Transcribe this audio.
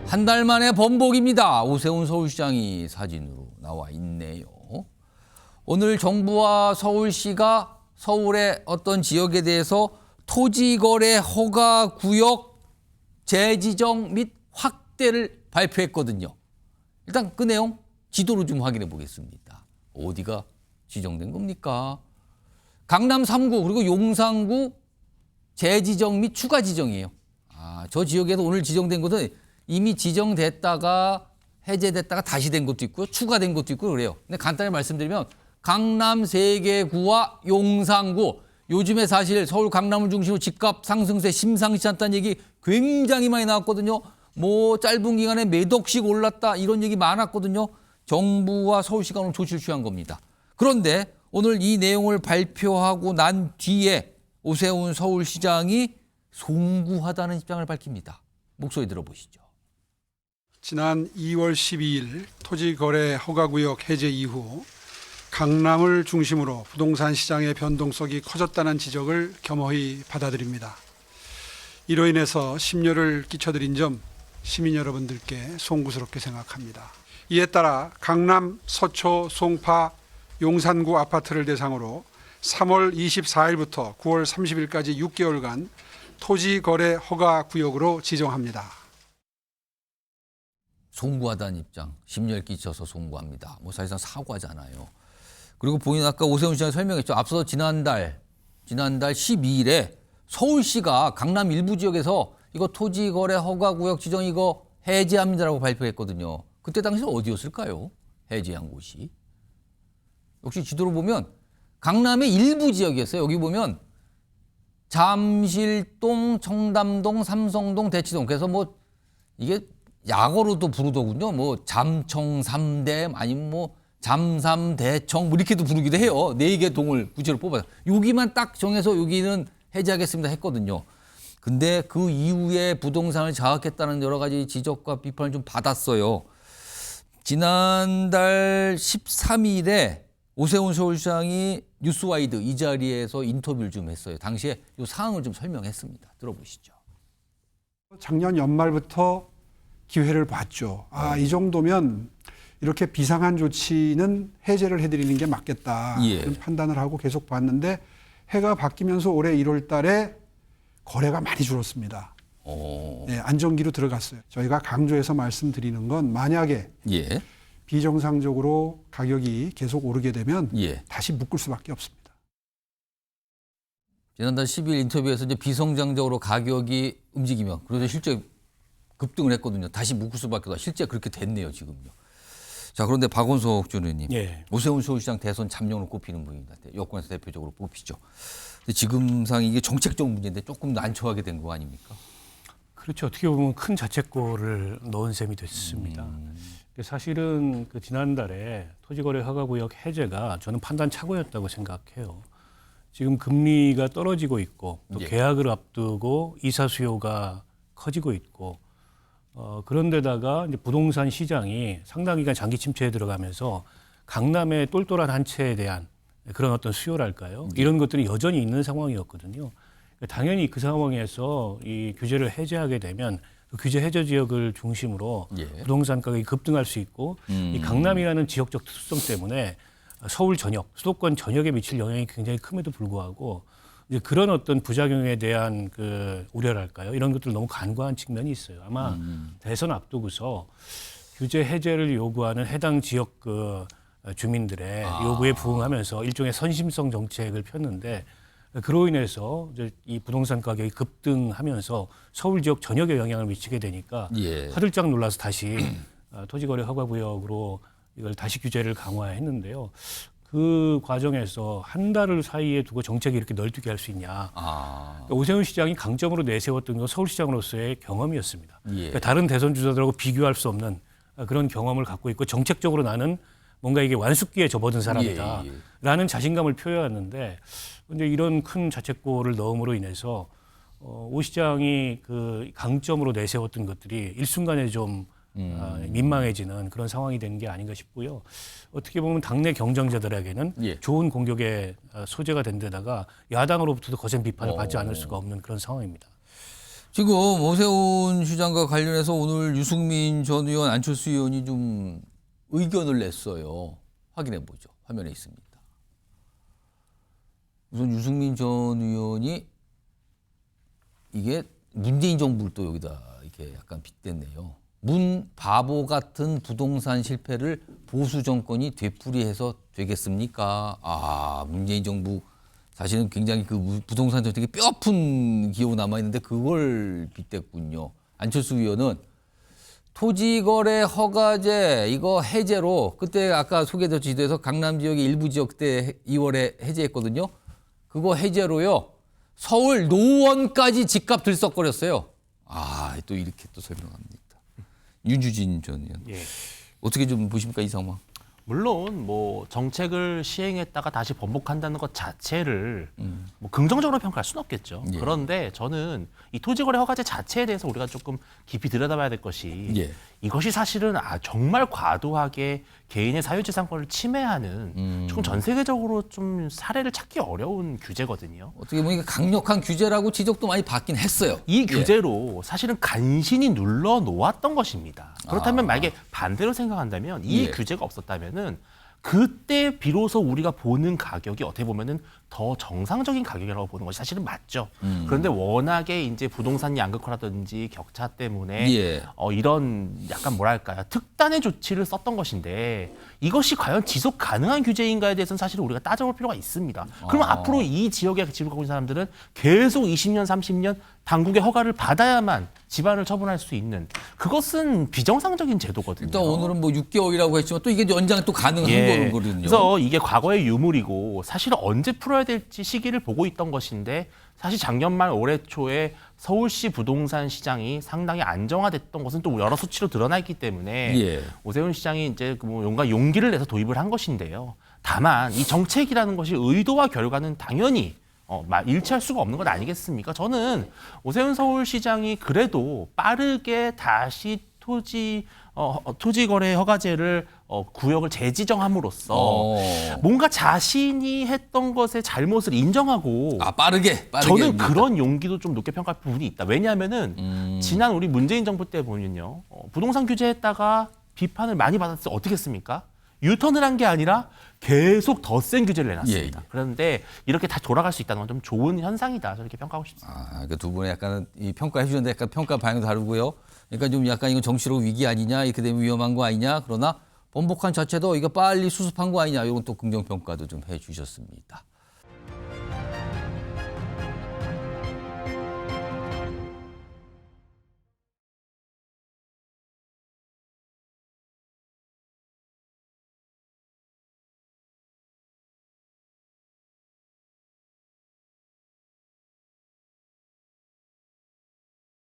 한 달 만에 번복입니다. 오세훈 서울시장이 사진으로 나와 있네요. 오늘 정부와 서울시가 서울의 어떤 지역에 대해서 토지거래 허가 구역 재지정 및 확대를 발표했거든요. 일단 그 내용 지도로 좀 확인해 보겠습니다. 어디가 지정된 겁니까? 강남 3구 그리고 용산구 재지정 및 추가 지정이에요. 저 지역에서 오늘 지정된 곳은 이미 지정됐다가 해제됐다가 다시 된 것도 있고요. 추가된 것도 있고 그래요. 근데 간단히 말씀드리면 강남 3개 구와 용산구, 요즘에 사실 서울 강남을 중심으로 집값 상승세 심상치 않다는 얘기 굉장히 많이 나왔거든요. 뭐 짧은 기간에 몇 억씩 올랐다 이런 얘기 많았거든요. 정부와 서울시가 오늘 조치를 취한 겁니다. 그런데 오늘 이 내용을 발표하고 난 뒤에 오세훈 서울시장이 송구하다는 입장을 밝힙니다. 목소리 들어보시죠. 지난 2월 12일 토지거래 허가구역 해제 이후 강남을 중심으로 부동산 시장의 변동성이 커졌다는 지적을 겸허히 받아들입니다. 이로 인해서 심려를 끼쳐드린 점 시민 여러분들께 송구스럽게 생각합니다. 이에 따라 강남, 서초, 송파, 용산구 아파트를 대상으로 3월 24일부터 9월 30일까지 6개월간 토지거래 허가구역으로 지정합니다. 송구하다는 입장, 심려를 끼쳐서 송구합니다. 뭐 사실상 사과잖아요. 그리고 본인 아까 오세훈 시장이 설명했죠. 앞서 지난달 12일에 서울시가 강남 일부 지역에서 이거 토지거래 허가구역 지정 이거 해제합니다라고 발표했거든요. 그때 당시 어디였을까요? 해제한 곳이. 역시 지도로 보면 강남의 일부 지역이었어요. 여기 보면 잠실동, 청담동, 삼성동, 대치동. 그래서 뭐 이게 약어로도 부르더군요. 뭐 잠청삼대 아니면 뭐 잠삼대청 뭐 이렇게도 부르기도 해요. 4개 동을 구체로 뽑아서 여기만 딱 정해서 여기는 해제하겠습니다 했거든요. 근데 그 이후에 부동산을 장악했다는 여러 가지 지적과 비판을 좀 받았어요. 지난달 13일에 오세훈 서울시장이 뉴스와이드 이 자리에서 인터뷰를 좀 했어요. 당시에 이 상황을 좀 설명했습니다. 들어보시죠. 작년 연말부터 기회를 봤죠. 이 정도면 이렇게 비상한 조치는 해제를 해드리는 게 맞겠다. 예. 그런 판단을 하고 계속 봤는데 해가 바뀌면서 올해 1월 달에 거래가 많이 줄었습니다. 네, 안정기로 들어갔어요. 저희가 강조해서 말씀드리는 건 만약에 예. 비정상적으로 가격이 계속 오르게 되면 예. 다시 묶을 수밖에 없습니다. 지난달 10일 인터뷰에서 이제 비성장적으로 가격이 움직이면 그래서 실제 급등을 했거든요. 다시 묶을 수밖에 없다. 실제 그렇게 됐네요, 지금요. 자, 그런데 박원석 전 의원님, 예. 오세훈 서울시장 대선 잠룡으로 꼽히는 분입니다. 여권에서 대표적으로 뽑히죠. 근데 지금상 이게 정책적 문제인데 조금 난처하게 된 거 아닙니까? 그렇죠. 어떻게 보면 큰 자책골을 넣은 셈이 됐습니다. 사실은 그 지난달에 토지거래 허가구역 해제가 저는 판단 착오였다고 생각해요. 지금 금리가 떨어지고 있고 또 예. 계약을 앞두고 이사 수요가 커지고 있고 그런데다가 이제 부동산 시장이 상당 기간 장기 침체에 들어가면서 강남의 똘똘한 한 채에 대한 그런 어떤 수요랄까요? 이런 것들이 여전히 있는 상황이었거든요. 당연히 그 상황에서 이 규제를 해제하게 되면 그 규제 해제 지역을 중심으로 예. 부동산 가격이 급등할 수 있고 이 강남이라는 지역적 특수성 때문에 서울 전역, 수도권 전역에 미칠 영향이 굉장히 큼에도 불구하고 이제 그런 어떤 부작용에 대한 그 우려랄까요? 이런 것들 너무 간과한 측면이 있어요. 아마 대선 앞두고서 규제 해제를 요구하는 해당 지역 그 주민들의 요구에 부응하면서 일종의 선심성 정책을 폈는데 그로 인해서 이제 이 부동산 가격이 급등하면서 서울 지역 전역에 영향을 미치게 되니까 예. 화들짝 놀라서 다시 토지거래 허가구역으로 이걸 다시 규제를 강화했는데요. 그 과정에서 한 달을 사이에 두고 정책이 이렇게 널뛰게 할 수 있냐. 그러니까 오세훈 시장이 강점으로 내세웠던 건 서울시장으로서의 경험이었습니다. 예. 그러니까 다른 대선 주자들하고 비교할 수 없는 그런 경험을 갖고 있고 정책적으로 나는 뭔가 이게 완숙기에 접어든 사람이다라는 자신감을 표현했는데 근데 이런 큰 자책골을 넣음으로 인해서 오 시장이 그 강점으로 내세웠던 것들이 일순간에 좀 민망해지는 그런 상황이 되는 게 아닌가 싶고요. 어떻게 보면 당내 경쟁자들에게는 예. 좋은 공격의 소재가 된 데다가 야당으로부터도 거센 비판을 받지 않을 수가 없는 그런 상황입니다. 지금 오세훈 시장과 관련해서 오늘 유승민 전 의원, 안철수 의원이 좀 의견을 냈어요. 확인해 보죠. 화면에 있습니다. 우선 유승민 전 의원이 이게 문재인 정부를 또 여기다 이렇게 약간 빗댔네요. 바보 같은 부동산 실패를 보수 정권이 되풀이해서 되겠습니까? 문재인 정부 사실은 굉장히 그 부동산 정책에 뼈아픈 기억이 남아있는데 그걸 빗댔군요. 안철수 의원은 토지거래 허가제 이거 해제로 그때 아까 소개된 지도에서 강남 지역의 일부 지역 그때 2월에 해제했거든요. 그거 해제로요. 서울 노원까지 집값 들썩거렸어요. 또 이렇게 또 설명합니다. 윤주진 전 의원. 예. 어떻게 좀 보십니까 이 상황? 물론 뭐 정책을 시행했다가 다시 번복한다는 것 자체를 뭐 긍정적으로 평가할 수는 없겠죠. 예. 그런데 저는 이 토지거래 허가제 자체에 대해서 우리가 조금 깊이 들여다봐야 될 것이 예. 이것이 사실은 정말 과도하게 개인의 사유재산권을 침해하는 조금 전 세계적으로 좀 사례를 찾기 어려운 규제거든요. 어떻게 보면 이게 강력한 규제라고 지적도 많이 받긴 했어요. 이 규제로 사실은 간신히 눌러 놓았던 것입니다. 그렇다면 만약에 반대로 생각한다면 이 예. 규제가 없었다면은 그때 비로소 우리가 보는 가격이 어떻게 보면은 더 정상적인 가격이라고 보는 것이 사실은 맞죠. 그런데 워낙에 이제 부동산 양극화라든지 격차 때문에 예. 이런 약간 뭐랄까요 특단의 조치를 썼던 것인데 이것이 과연 지속 가능한 규제인가에 대해서는 사실 우리가 따져볼 필요가 있습니다. 그러면 앞으로 이 지역에 집을 갖고 있는 사람들은 계속 20년, 30년 당국의 허가를 받아야만 집안을 처분할 수 있는 그것은 비정상적인 제도거든요. 일단 오늘은 뭐 6개월이라고 했지만 또 이게 연장 또 가능한 예. 거거든요. 그래서 이게 과거의 유물이고 사실 언제 풀어야 될지 시기를 보고 있던 것인데 사실 작년 말 올해 초에 서울시 부동산 시장이 상당히 안정화됐던 것은 또 여러 수치로 드러나 있기 때문에 예. 오세훈 시장이 이제 뭔가 용기를 내서 도입을 한 것인데요. 다만 이 정책이라는 것이 의도와 결과는 당연히 일치할 수가 없는 것 아니겠습니까? 저는 오세훈 서울시장이 그래도 빠르게 다시 토지거래 허가제를 구역을 재지정함으로써 뭔가 자신이 했던 것의 잘못을 인정하고 빠르게 저는 그런 용기도 좀 높게 평가할 부분이 있다. 왜냐하면은 지난 우리 문재인 정부 때 보면요 부동산 규제했다가 비판을 많이 받았을 때 어떻게 했습니까? 유턴을 한 게 아니라 계속 더 센 규제를 내놨습니다. 예. 그런데 이렇게 다 돌아갈 수 있다는 건 좀 좋은 현상이다. 저는 이렇게 평가하고 싶습니다. 그러니까 두 분의 약간 이 평가해 주셨는데 약간 평가 방향도 다르고요. 그러니까 좀 약간 이건 정치적 위기 아니냐, 이렇게 되면 위험한 거 아니냐. 그러나 번복한 자체도 이거 빨리 수습한 거 아니냐. 이건 또 긍정 평가도 좀 해 주셨습니다.